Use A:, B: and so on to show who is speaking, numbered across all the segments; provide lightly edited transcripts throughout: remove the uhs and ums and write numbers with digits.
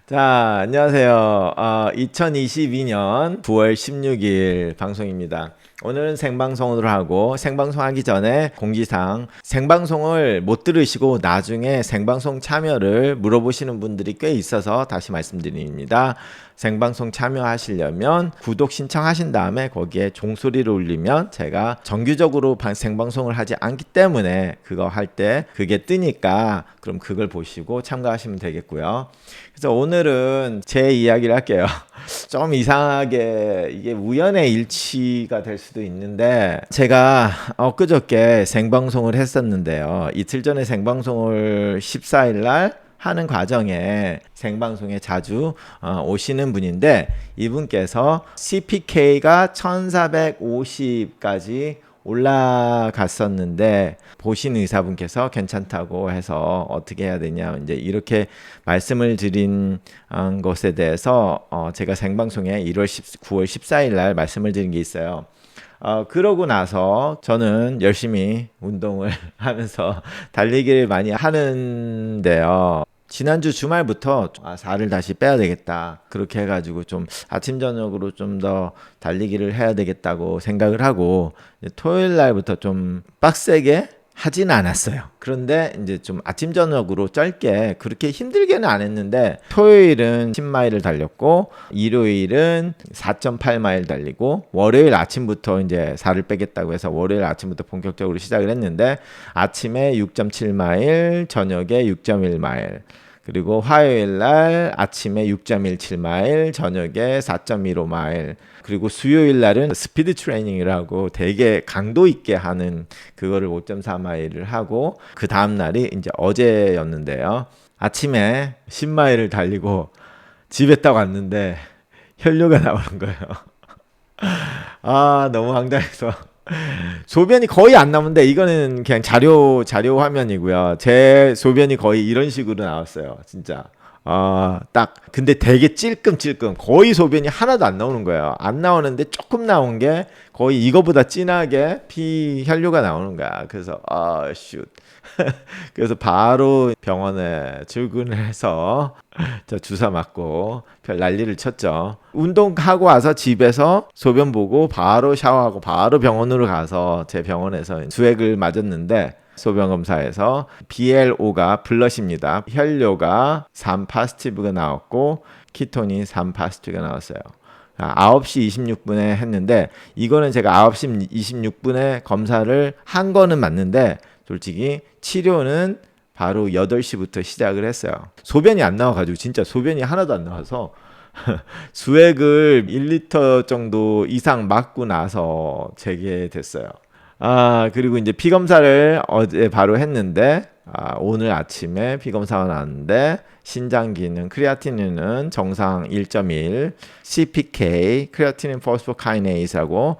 A: 자, 안녕하세요. 2022년 9월 16일 방송입니다. 오늘은 생방송으로 하고 생방송하기 전에 공지사항 생방송을 못 들으시고 나중에 생방송 참여를 물어보시는 분들이 꽤 있어서 다시 말씀드립니다. 생방송 참여하시려면 구독 신청하신 다음에 거기에 종소리를 울리면 제가 정규적으로 생방송을 하지 않기 때문에 그거 할 때 그게 뜨니까 그럼 그걸 보시고 참가하시면 되겠고요. 그래서 오늘은 제 이야기를 할게요. 좀 이상하게 이게 우연의 일치가 될 수도 있는데 제가 엊그저께 생방송을 했었는데요. 이틀 전에 생방송을 14일 날 하는 과정에 생방송에 자주 오시는 분인데 이분께서 CPK가 1450까지 올라갔었는데 보신 의사분께서 괜찮다고 해서 어떻게 해야 되냐 이제 이렇게 말씀을 드린 것에 대해서 제가 생방송에 9월 14일 날 말씀을 드린 게 있어요. 그러고 나서 저는 열심히 운동을 하면서 달리기를 많이 하는데요. 지난주 주말부터 살을 다시 빼야 되겠다. 그렇게 해가지고 좀 아침 저녁으로 좀 더 달리기를 해야 되겠다고 생각을 하고 토요일 날부터 좀 빡세게 하진 않았어요. 그런데 이제 좀 아침 저녁으로 짧게 그렇게 힘들게는 안 했는데 토요일은 10마일을 달렸고 일요일은 4.8마일 달리고 월요일 아침부터 이제 살을 빼겠다고 해서 월요일 아침부터 본격적으로 시작을 했는데 아침에 6.7마일, 저녁에 6.1마일 그리고 화요일 날 아침에 6.17마일, 저녁에 4.15마일 그리고 수요일 날은 스피드 트레이닝이라고 되게 강도 있게 하는 그거를 5.4마일을 하고 그 다음 날이 이제 어제였는데요. 아침에 10마일을 달리고 집에 딱 왔는데 혈뇨가 나오는 거예요. 너무 황당해서 소변이 거의 안 나오는데 이거는 그냥 자료 화면이고요. 제 소변이 거의 이런 식으로 나왔어요. 진짜. 딱 근데 되게 찔끔찔끔 거의 소변이 하나도 안 나오는 거예요. 안 나오는데 조금 나온 게 거의 이거보다 진하게 피 혈류가 나오는 거야. 그래서 슛. 그래서 바로 병원에 출근을 해서 저 주사 맞고 별 난리를 쳤죠. 운동하고 와서 집에서 소변 보고 바로 샤워하고 바로 병원으로 가서 제 병원에서 수액을 맞았는데 소변 검사에서 BLO가 블러십니다. 혈뇨가 3 파지티브가 나왔고 키토닌 3 파지티브가 나왔어요. 9시 26분에 했는데 이거는 제가 9시 26분에 검사를 한 거는 맞는데 솔직히 치료는 바로 8시부터 시작을 했어요. 소변이 안 나와가지고 진짜 소변이 하나도 안 나와서 수액을 1리터 정도 이상 맞고 나서 재개됐어요. 그리고 이제 피 검사를 어제 바로 했는데 오늘 아침에 피 검사가 나왔는데 신장 기능 크레아티닌은 정상 1.1, CPK 크레아티닌 포스포카이네이스하고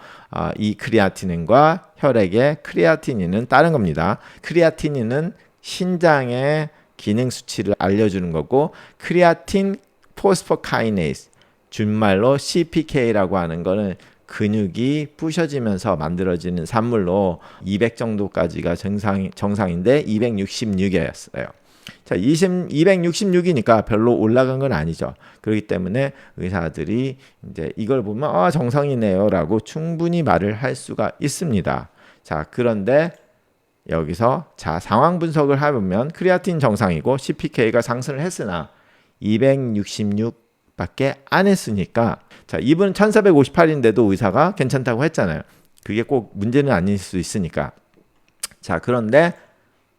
A: 이 크레아티닌과 혈액의 크레아티닌은 다른 겁니다. 크레아티닌은 신장의 기능 수치를 알려주는 거고 크레아틴 포스포카이네이스 준말로 CPK라고 하는 거는 근육이 부셔지면서 만들어지는 산물로 200 정도까지가 정상인데 266이었어요. 자, 266이니까 별로 올라간 건 아니죠. 그렇기 때문에 의사들이 이제 이걸 보면 정상이네요라고 충분히 말을 할 수가 있습니다. 자, 그런데 여기서 상황 분석을 해보면 크레아틴 정상이고 CPK가 상승을 했으나 266밖에 안 했으니까 자, 이분은 1458인데도 의사가 괜찮다고 했잖아요. 그게 꼭 문제는 아닐 수 있으니까. 자, 그런데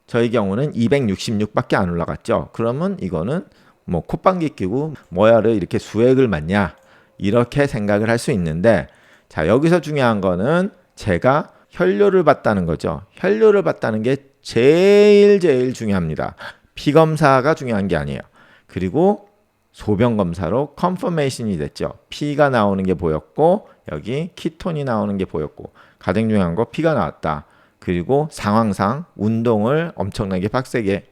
A: 저희 경우는 266밖에 안 올라갔죠. 그러면 이거는 뭐 콧방귀 끼고 뭐야를 이렇게 수액을 맞냐 이렇게 생각을 할 수 있는데 자, 여기서 중요한 거는 제가 혈뇨를 봤다는 거죠. 혈뇨를 봤다는 게 제일 중요합니다. 피 검사가 중요한 게 아니에요. 그리고 소변 검사로 컨퍼메이션이 됐죠. 피가 나오는 게 보였고 여기 키톤이 나오는 게 보였고 가장 중요한 거 피가 나왔다. 그리고 상황상 운동을 엄청나게 빡세게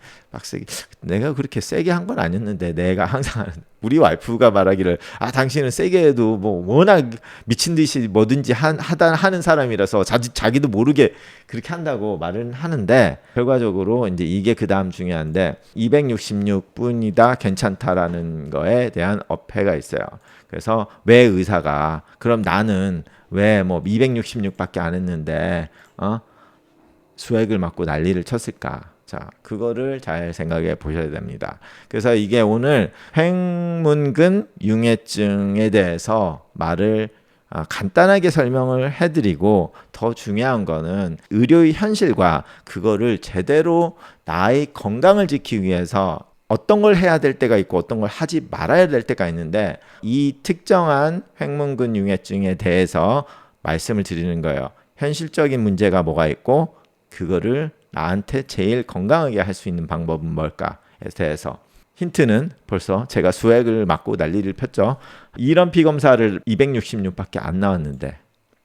A: 내가 그렇게 세게 한 건 아니었는데 내가 항상 우리 와이프가 말하기를 당신은 세게 해도 뭐 워낙 미친 듯이 뭐든지 하는 사람이라서 자기도 모르게 그렇게 한다고 말은 하는데 결과적으로 이제 이게 그 다음 중요한데 266분이다 괜찮다라는 거에 대한 어폐가 있어요. 그래서 왜 의사가 그럼 나는 왜 뭐 266밖에 안 했는데 수액을 맞고 난리를 쳤을까? 자, 그거를 잘 생각해 보셔야 됩니다. 그래서 이게 오늘 횡문근 융해증에 대해서 말을 간단하게 설명을 해드리고 더 중요한 거는 의료의 현실과 그거를 제대로 나의 건강을 지키기 위해서 어떤 걸 해야 될 때가 있고 어떤 걸 하지 말아야 될 때가 있는데 이 특정한 횡문근 융해증에 대해서 말씀을 드리는 거예요. 현실적인 문제가 뭐가 있고 그거를 나한테 제일 건강하게 할 수 있는 방법은 뭘까에 대해서 힌트는 벌써 제가 수액을 맞고 난리를 폈죠. 이런 피검사를 266밖에 안 나왔는데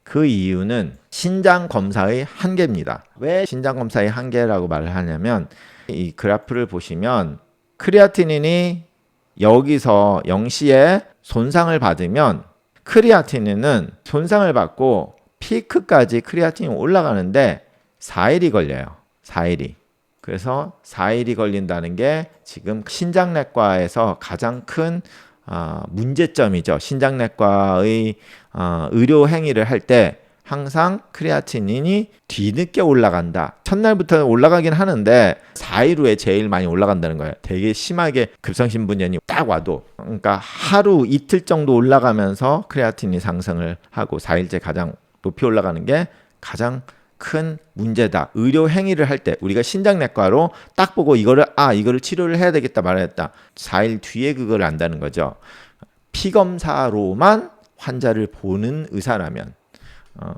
A: 그 이유는 신장 검사의 한계입니다. 왜 신장 검사의 한계라고 말을 하냐면 이 그래프를 보시면 크레아티닌이 여기서 0시에 손상을 받으면 크레아티닌은 손상을 받고 피크까지 크레아티닌이 올라가는데 4일이 걸려요. 4일이. 그래서 4일이 걸린다는 게 지금 신장내과에서 가장 큰 문제점이죠. 신장내과의 의료 행위를 할 때 항상 크레아티닌이 뒤늦게 올라간다. 첫날부터 올라가긴 하는데 4일 후에 제일 많이 올라간다는 거예요. 되게 심하게 급성심분염이 딱 와도 그러니까 하루 이틀 정도 올라가면서 크레아티닌 상승을 하고 4일째 가장 높이 올라가는 게 가장 큰 문제다. 의료 행위를 할 때 우리가 신장내과로 딱 보고 이거를 치료를 해야 되겠다 말했다. 4일 뒤에 그걸 안다는 거죠. 피검사로만 환자를 보는 의사라면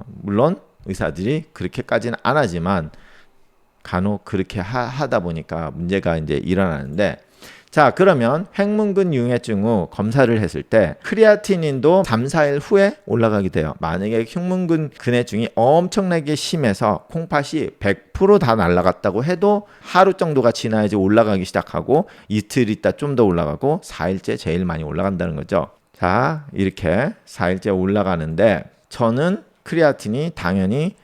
A: 물론 의사들이 그렇게까지는 안 하지만 간혹 그렇게 하다 보니까 문제가 이제 일어나는데 자, 그러면 횡문근 융해증 후 검사를 했을 때 크레아티닌도 3, 4일 후에 올라가게 돼요. 만약에 흉문근 근해증이 엄청나게 심해서 콩팥이 100% 다 날아갔다고 해도 하루 정도가 지나야지 올라가기 시작하고 이틀 있다 좀 더 올라가고 4일째 제일 많이 올라간다는 거죠. 자, 이렇게 4일째 올라가는데 저는 크레아틴이 당연히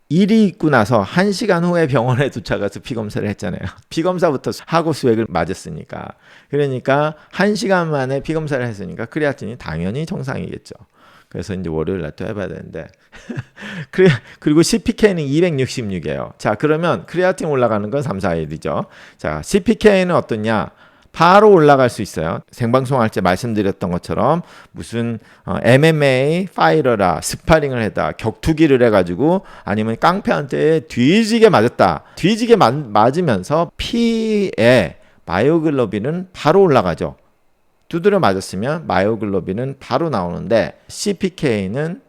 A: 일이 있고 나서 1시간 후에 병원에 도착해서 피검사를 했잖아요. 피검사부터 하고 수액을 맞았으니까. 그러니까 1시간 만에 피검사를 했으니까 크레아틴이 당연히 정상이겠죠. 그래서 이제 월요일 날 또 해봐야 되는데. 그리고 CPK는 266이에요. 자, 그러면 크레아틴 올라가는 건 3, 4일이죠. 자, CPK는 어떠냐? 바로 올라갈 수 있어요. 생방송할 때 말씀드렸던 것처럼 무슨 MMA 파이터라 스파링을 했다. 격투기를 해가지고 아니면 깡패한테 뒤지게 맞았다. 뒤지게 맞으면서 피에 마이오글로빈은 바로 올라가죠. 두드려 맞았으면 마이오글로빈은 바로 나오는데 CPK는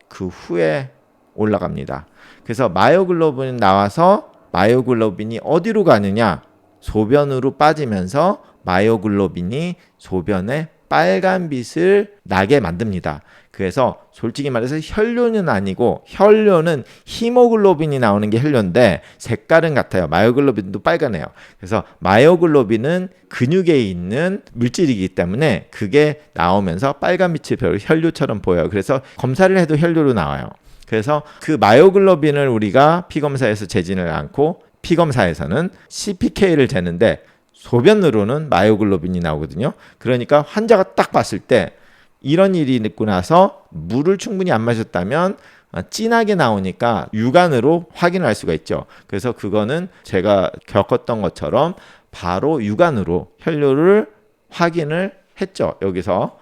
A: 그 후에 올라갑니다. 그래서 마이오글로빈이 나와서 마이오글로빈이 어디로 가느냐? 소변으로 빠지면서 마이오글로빈이 소변에 빨간빛을 나게 만듭니다. 그래서 솔직히 말해서 혈뇨는 아니고 혈뇨는 히모글로빈이 나오는 게 혈뇨인데 색깔은 같아요. 마이오글로빈도 빨간해요. 그래서 마이오글로빈은 근육에 있는 물질이기 때문에 그게 나오면서 빨간빛이 별 혈뇨처럼 보여요. 그래서 검사를 해도 혈뇨로 나와요. 그래서 그 마이오글로빈을 우리가 피검사에서 재지를 않고 피검사에서는 CPK를 재는데 소변으로는 마이오글로빈이 나오거든요. 그러니까 환자가 딱 봤을 때 이런 일이 있고 나서 물을 충분히 안 마셨다면 진하게 나오니까 육안으로 확인할 수가 있죠. 그래서 그거는 제가 겪었던 것처럼 바로 육안으로 혈뇨를 확인을 했죠. 여기서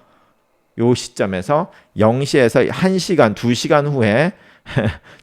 A: 요 시점에서 0시에서 1시간, 2시간 후에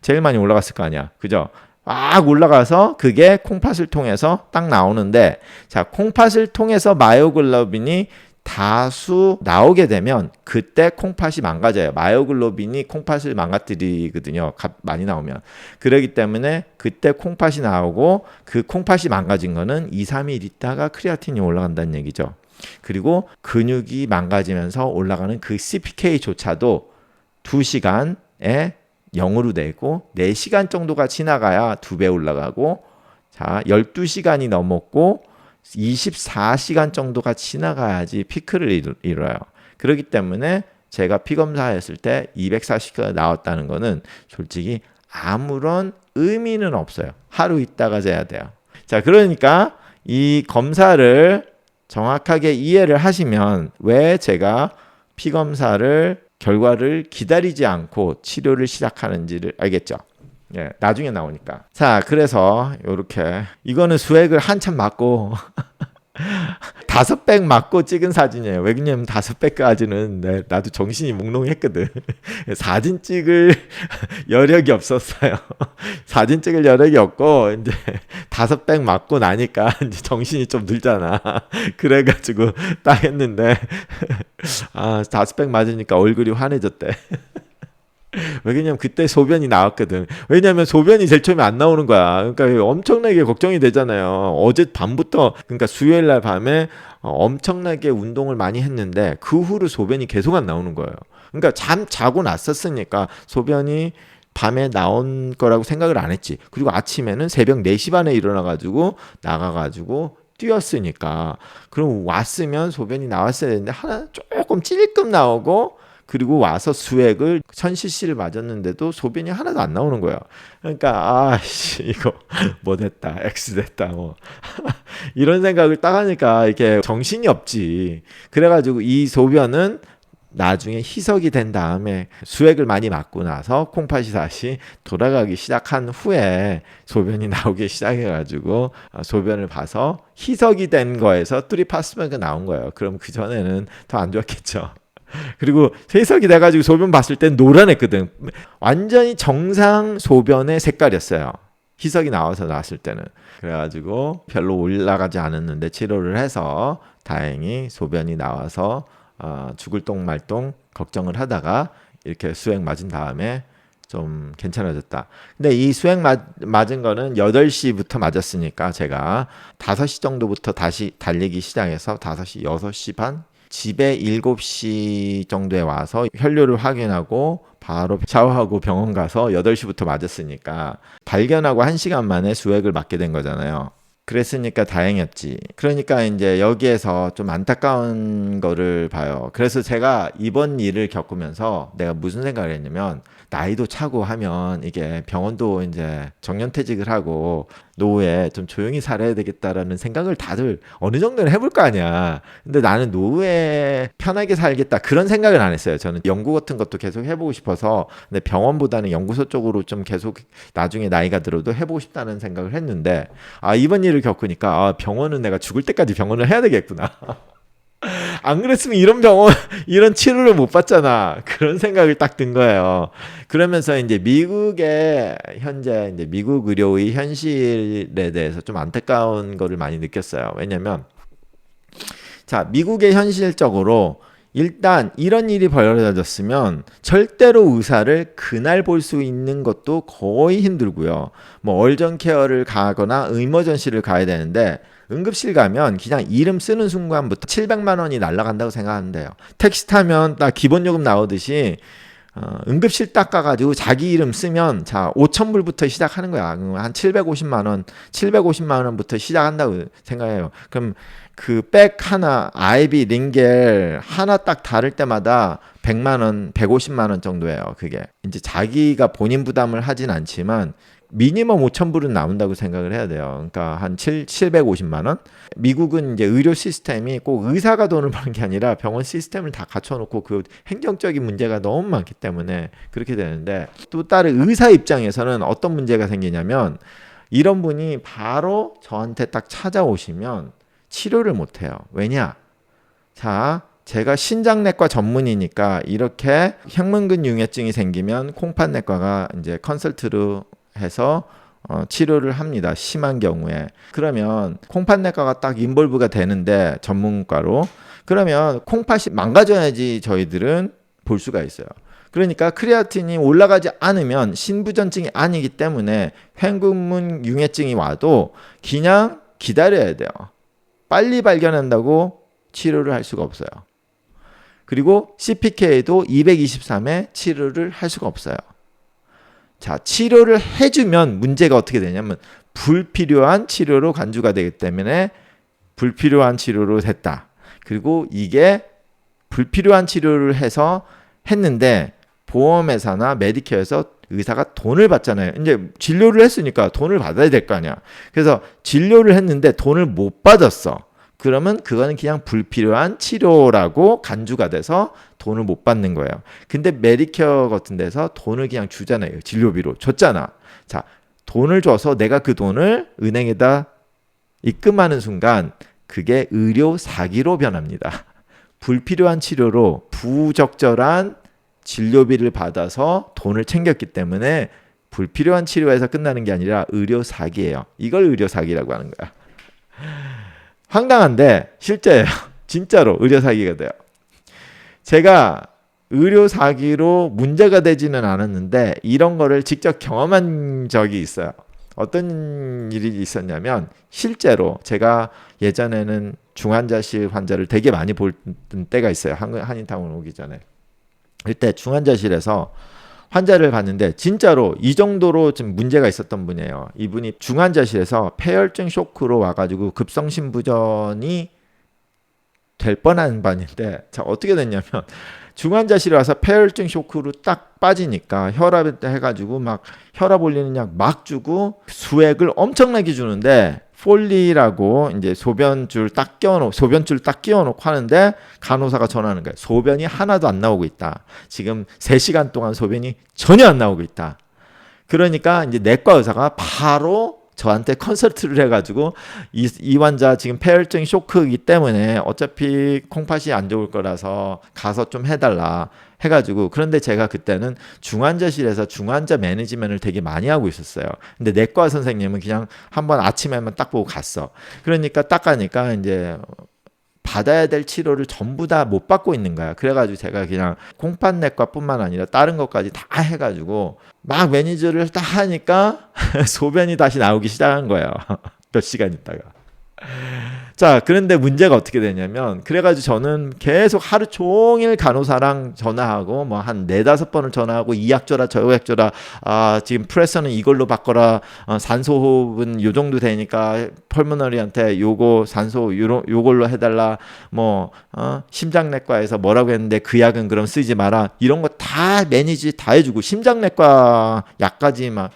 A: 제일 많이 올라갔을 거 아니야. 그죠? 막 올라가서 그게 콩팥을 통해서 딱 나오는데 자, 콩팥을 통해서 마이오글로빈이 다수 나오게 되면 그때 콩팥이 망가져요. 마이오글로빈이 콩팥을 망가뜨리거든요. 많이 나오면. 그렇기 때문에 그때 콩팥이 나오고 그 콩팥이 망가진 거는 2, 3일 있다가 크레아틴이 올라간다는 얘기죠. 그리고 근육이 망가지면서 올라가는 그 CPK조차도 2시간에 0으로 되고 4시간 정도가 지나가야 2배 올라가고 자 12시간이 넘었고 24시간 정도가 지나가야지 피크를 이뤄요. 그렇기 때문에 제가 피검사했을 때 240가 나왔다는 거는 솔직히 아무런 의미는 없어요. 하루 있다가 재야 돼요. 자, 그러니까 이 검사를 정확하게 이해를 하시면 왜 제가 피검사를 결과를 기다리지 않고 치료를 시작하는지를 알겠죠? 예, 나중에 나오니까. 자, 그래서 이렇게 이거는 수액을 한참 맞고 5백 맞고 찍은 사진이에요. 왜냐면 5백까지는 나도 정신이 몽롱했거든. 사진 찍을 여력이 없었어요. 사진 찍을 여력이 없고 이제 5백 맞고 나니까 이제 정신이 좀 들잖아. 그래가지고 딱 했는데 5백 맞으니까 얼굴이 환해졌대. 왜냐면 그때 소변이 나왔거든. 왜냐면 소변이 제일 처음에 안 나오는 거야. 그러니까 엄청나게 걱정이 되잖아요. 어제 밤부터 그러니까 수요일 날 밤에 엄청나게 운동을 많이 했는데 그 후로 소변이 계속 안 나오는 거예요. 그러니까 자고 났었으니까 소변이 밤에 나온 거라고 생각을 안 했지. 그리고 아침에는 새벽 4시 반에 일어나가지고 나가가지고 뛰었으니까 그럼 왔으면 소변이 나왔어야 되는데 하나 조금 찔끔 나오고 그리고 와서 수액을 1000cc를 맞았는데도 소변이 하나도 안 나오는 거야. 그러니까 이거 뭐 됐다, X 됐다, 뭐 이런 생각을 딱 하니까 이렇게 정신이 없지. 그래가지고 이 소변은 나중에 희석이 된 다음에 수액을 많이 맞고 나서 콩팥이 다시 돌아가기 시작한 후에 소변이 나오기 시작해가지고 소변을 봐서 희석이 된 거에서 트리파스면가 나온 거예요. 그럼 그 전에는 더 안 좋았겠죠. 그리고 해석이 돼가지고 소변 봤을 땐 노란했거든. 완전히 정상 소변의 색깔이었어요. 희석이 나왔을 때는. 그래가지고 별로 올라가지 않았는데 치료를 해서 다행히 소변이 나와서 죽을 똥 말 똥 걱정을 하다가 이렇게 수액 맞은 다음에 좀 괜찮아졌다. 근데 이 수액 맞은 거는 8시부터 맞았으니까 제가 5시 정도부터 다시 달리기 시작해서 5시, 6시 반? 집에 7시 정도에 와서 혈류를 확인하고 바로 샤워하고 병원 가서 8시부터 맞았으니까 발견하고 1시간 만에 수액을 맞게 된 거잖아요. 그랬으니까 다행이었지. 그러니까 이제 여기에서 좀 안타까운 거를 봐요. 그래서 제가 이번 일을 겪으면서 내가 무슨 생각을 했냐면 나이도 차고 하면 이게 병원도 이제 정년퇴직을 하고 노후에 좀 조용히 살아야 되겠다라는 생각을 다들 어느 정도는 해볼 거 아니야. 근데 나는 노후에 편하게 살겠다 그런 생각을 안 했어요. 저는 연구 같은 것도 계속 해보고 싶어서 근데 병원보다는 연구소 쪽으로 좀 계속 나중에 나이가 들어도 해보고 싶다는 생각을 했는데 이번 일을 겪으니까 병원은 내가 죽을 때까지 병원을 해야 되겠구나. 안 그랬으면 이런 치료를 못 받잖아. 그런 생각을 딱 든 거예요. 그러면서 이제 현재 이제 미국 의료의 현실에 대해서 좀 안타까운 거를 많이 느꼈어요. 왜냐면, 자, 미국의 현실적으로 일단 이런 일이 벌어졌으면 절대로 의사를 그날 볼 수 있는 것도 거의 힘들고요. 뭐 얼전 케어를 가거나 이머전시를 가야 되는데 응급실 가면 그냥 이름 쓰는 순간부터 700만 원이 날아간다고 생각하는데요. 택시 타면 딱 기본 요금 나오듯이 응급실 딱 가가지고 자기 이름 쓰면 자 5,000불부터 시작하는 거야. 한 750만 원부터 시작한다고 생각해요. 그럼 그 백 하나 아이비 링겔 하나 딱 다를 때마다 100만 원, 150만 원 정도예요. 그게 이제 자기가 본인 부담을 하진 않지만 미니멈 5,000불은 나온다고 생각을 해야 돼요. 그러니까 한 750만 원? 미국은 이제 의료 시스템이 꼭 의사가 돈을 버는 게 아니라 병원 시스템을 다 갖춰놓고 그 행정적인 문제가 너무 많기 때문에 그렇게 되는데 또 다른 의사 입장에서는 어떤 문제가 생기냐면 이런 분이 바로 저한테 딱 찾아오시면 치료를 못 해요. 왜냐? 자, 제가 신장내과 전문이니까 이렇게 흉문근 융해증이 생기면 콩팥내과가 이제 컨설트로 해서 치료를 합니다. 심한 경우에. 그러면 콩팥내과가 딱 인볼브가 되는데 전문과로 그러면 콩팥이 망가져야지 저희들은 볼 수가 있어요. 그러니까 크레아틴이 올라가지 않으면 신부전증이 아니기 때문에 횡근문 융해증이 와도 그냥 기다려야 돼요. 빨리 발견한다고 치료를 할 수가 없어요. 그리고 CPK도 223에 치료를 할 수가 없어요. 자, 치료를 해주면 문제가 어떻게 되냐면 불필요한 치료로 간주가 되기 때문에 불필요한 치료로 됐다. 그리고 이게 불필요한 치료를 해서 했는데 보험회사나 메디케어에서 의사가 돈을 받잖아요. 이제 진료를 했으니까 돈을 받아야 될 거 아니야. 그래서 진료를 했는데 돈을 못 받았어. 그러면 그거는 그냥 불필요한 치료라고 간주가 돼서 돈을 못 받는 거예요. 근데 메디케어 같은 데서 돈을 그냥 주잖아요. 진료비로 줬잖아. 자, 돈을 줘서 내가 그 돈을 은행에다 입금하는 순간 그게 의료 사기로 변합니다. 불필요한 치료로 부적절한 진료비를 받아서 돈을 챙겼기 때문에 불필요한 치료에서 끝나는 게 아니라 의료 사기예요. 이걸 의료 사기라고 하는 거야. 황당한데 실제예요. 진짜로 의료 사기가 돼요. 제가 의료 사기로 문제가 되지는 않았는데 이런 거를 직접 경험한 적이 있어요. 어떤 일이 있었냐면 실제로 제가 예전에는 중환자실 환자를 되게 많이 볼 때가 있어요. 한인타운 오기 전에. 이때 중환자실에서 환자를 봤는데 진짜로 이 정도로 좀 문제가 있었던 분이에요. 이분이 중환자실에서 폐혈증 쇼크로 와가지고 급성심부전이 될 뻔한 반인데 자 어떻게 됐냐면 중환자실에 와서 폐혈증 쇼크로 딱 빠지니까 혈압 해가지고 막 혈압 올리는 약 막 주고 수액을 엄청나게 주는데 폴리라고 이제 소변줄 딱 끼워놓고 하는데 간호사가 전화하는 거예요. 소변이 하나도 안 나오고 있다. 지금 3시간 동안 소변이 전혀 안 나오고 있다. 그러니까 이제 내과 의사가 바로 저한테 컨설트를 해가지고 이 환자 지금 폐혈증 쇼크이기 때문에 어차피 콩팥이 안 좋을 거라서 가서 좀 해달라 해가지고 그런데 제가 그때는 중환자실에서 중환자 매니지먼트를 되게 많이 하고 있었어요. 근데 내과 선생님은 그냥 한번 아침에만 딱 보고 갔어. 그러니까 딱 가니까 이제 받아야 될 치료를 전부 다 못 받고 있는 거야. 그래가지고 제가 그냥 콩팥내과뿐만 아니라 다른 것까지 다 해가지고 막 매니저를 딱 하니까 소변이 다시 나오기 시작한 거예요. 몇 시간 있다가. 자, 그런데 문제가 어떻게 되냐면 그래가지고 저는 계속 하루 종일 간호사랑 전화하고 뭐 한 4-5번을 전화하고 이 약 줘라 저 약 줘라 지금 프레서는 이걸로 바꿔라 산소호흡은 요 정도 되니까 펄모너리한테 요거 산소 요걸로 해달라 뭐 심장내과에서 뭐라고 했는데 그 약은 그럼 쓰지 마라 이런 거 다 매니지 다 해주고 심장내과 약까지 막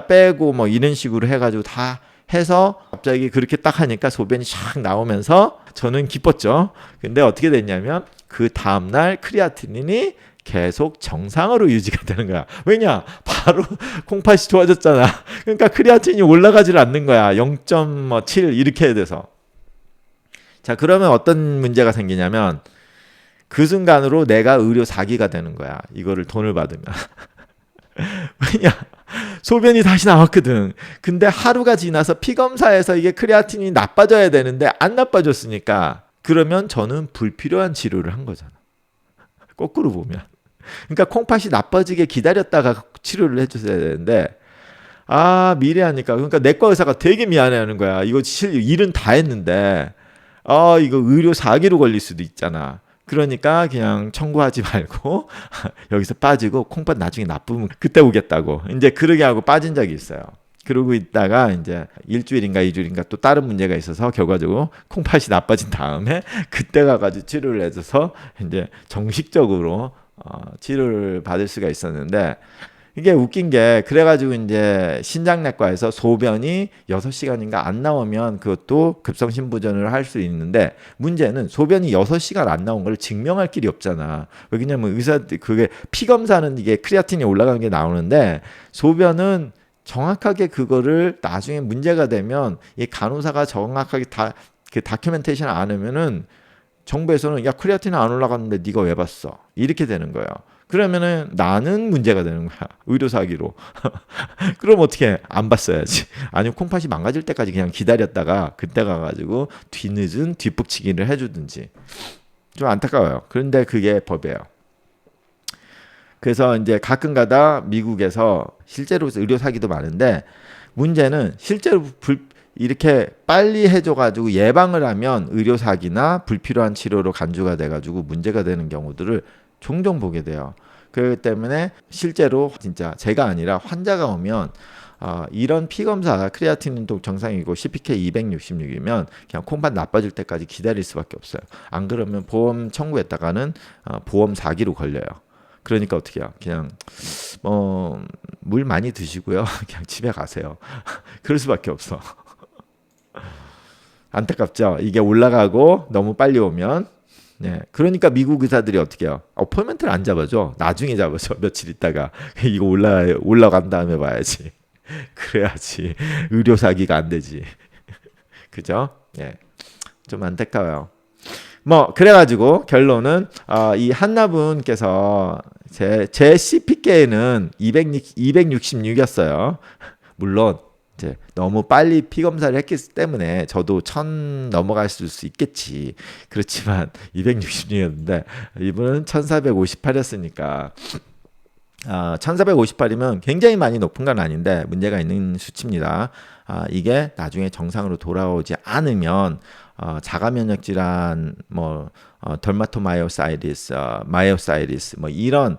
A: 빼고 뭐 이런 식으로 해가지고 다 해서 갑자기 그렇게 딱 하니까 소변이 샥 나오면서 저는 기뻤죠. 근데 어떻게 됐냐면 그 다음날 크리아티닌이 계속 정상으로 유지가 되는 거야. 왜냐? 바로 콩팥이 좋아졌잖아. 그러니까 크리아티닌이 올라가지를 않는 거야. 0.7 이렇게 돼서. 자, 그러면 어떤 문제가 생기냐면 그 순간으로 내가 의료 사기가 되는 거야. 이거를 돈을 받으면. 왜냐? 소변이 다시 나왔거든. 근데 하루가 지나서 피검사에서 이게 크레아틴이 나빠져야 되는데 안 나빠졌으니까 그러면 저는 불필요한 치료를 한 거잖아. 거꾸로 보면. 그러니까 콩팥이 나빠지게 기다렸다가 치료를 해줬어야 되는데 미래하니까 그러니까 내과 의사가 되게 미안해하는 거야. 이거 일은 다 했는데 이거 의료 사기로 걸릴 수도 있잖아. 그러니까 그냥 청구하지 말고 여기서 빠지고 콩팥 나중에 나쁘면 그때 오겠다고 이제 그러게 하고 빠진 적이 있어요. 그러고 있다가 이제 일주일인가 2주일인가 또 다른 문제가 있어서 결과적으로 콩팥이 나빠진 다음에 그때 가가지고 치료를 해줘서 이제 정식적으로 치료를 받을 수가 있었는데 이게 웃긴 게 그래가지고 이제 신장내과에서 소변이 6시간인가 안 나오면 그것도 급성심부전을 할 수 있는데 문제는 소변이 6시간 안 나온 걸 증명할 길이 없잖아. 왜냐면 그게 피검사는 이게 크레아틴이 올라가는 게 나오는데 소변은 정확하게 그거를 나중에 문제가 되면 이 간호사가 정확하게 그 다큐멘테이션 안 하면은 정부에서는 야 크레아틴 안 올라갔는데 네가 왜 봤어? 이렇게 되는 거예요. 그러면은 나는 문제가 되는 거야. 의료 사기로. 그럼 어떻게 안 봤어야지. 아니면 콩팥이 망가질 때까지 그냥 기다렸다가 그때 가가지고 뒤늦은 뒷북치기를 해주든지. 좀 안타까워요. 그런데 그게 법이에요. 그래서 이제 가끔가다 미국에서 실제로 의료 사기도 많은데 문제는 실제로 이렇게 빨리 해줘가지고 예방을 하면 의료 사기나 불필요한 치료로 간주가 돼가지고 문제가 되는 경우들을 종종 보게 돼요. 그렇기 때문에 실제로 진짜 제가 아니라 환자가 오면 이런 피 검사 크레아틴인도 정상이고 CPK 266이면 그냥 콩팥 나빠질 때까지 기다릴 수밖에 없어요. 안 그러면 보험 청구했다가는 보험 사기로 걸려요. 그러니까 어떻게 해요? 그냥 물 많이 드시고요. 그냥 집에 가세요. 그럴 수밖에 없어. 안타깝죠? 이게 올라가고 너무 빨리 오면. 네. 그러니까 미국 의사들이 어떻게 해요? 어포인먼트를 안 잡아줘. 나중에 잡아줘. 며칠 있다가. 이거 올라간 다음에 봐야지. 그래야지 의료 사기가 안 되지. 그죠? 예. 좀 안타까워요. 뭐 그래가지고 결론은 이 한나분께서 제 CPK는 266이었어요. 물론 이제 너무 빨리 피 검사를 했기 때문에 저도 1000 넘어갈 수 있겠지. 그렇지만 266이었는데 이분은 1458이었으니까 1458이면 굉장히 많이 높은 건 아닌데 문제가 있는 수치입니다. 이게 나중에 정상으로 돌아오지 않으면 자가 면역 질환, 덜마토마이오사이티스, 마이오사이티스 뭐 이런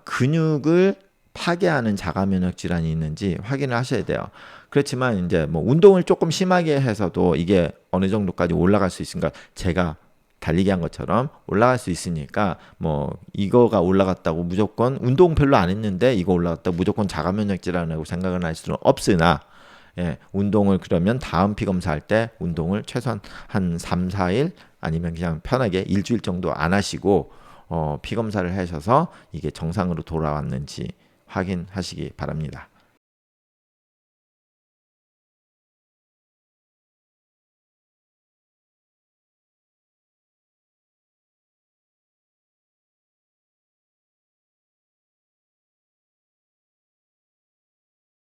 A: 근육을 파괴하는 자가 면역 질환이 있는지 확인을 하셔야 돼요. 그렇지만 이제 뭐 운동을 조금 심하게 해서도 이게 어느 정도까지 올라갈 수 있으니까 제가 달리기 한 것처럼 올라갈 수 있으니까 뭐 이거가 올라갔다고 무조건 운동 별로 안 했는데 이거 올라갔다고 무조건 자가 면역 질환이라고 생각을 할 수는 없으나 운동을 그러면 다음 피 검사할 때 운동을 최소한 한 3, 4일 아니면 그냥 편하게 일주일 정도 안 하시고 피 검사를 하셔서 이게 정상으로 돌아왔는지 확인하시기 바랍니다.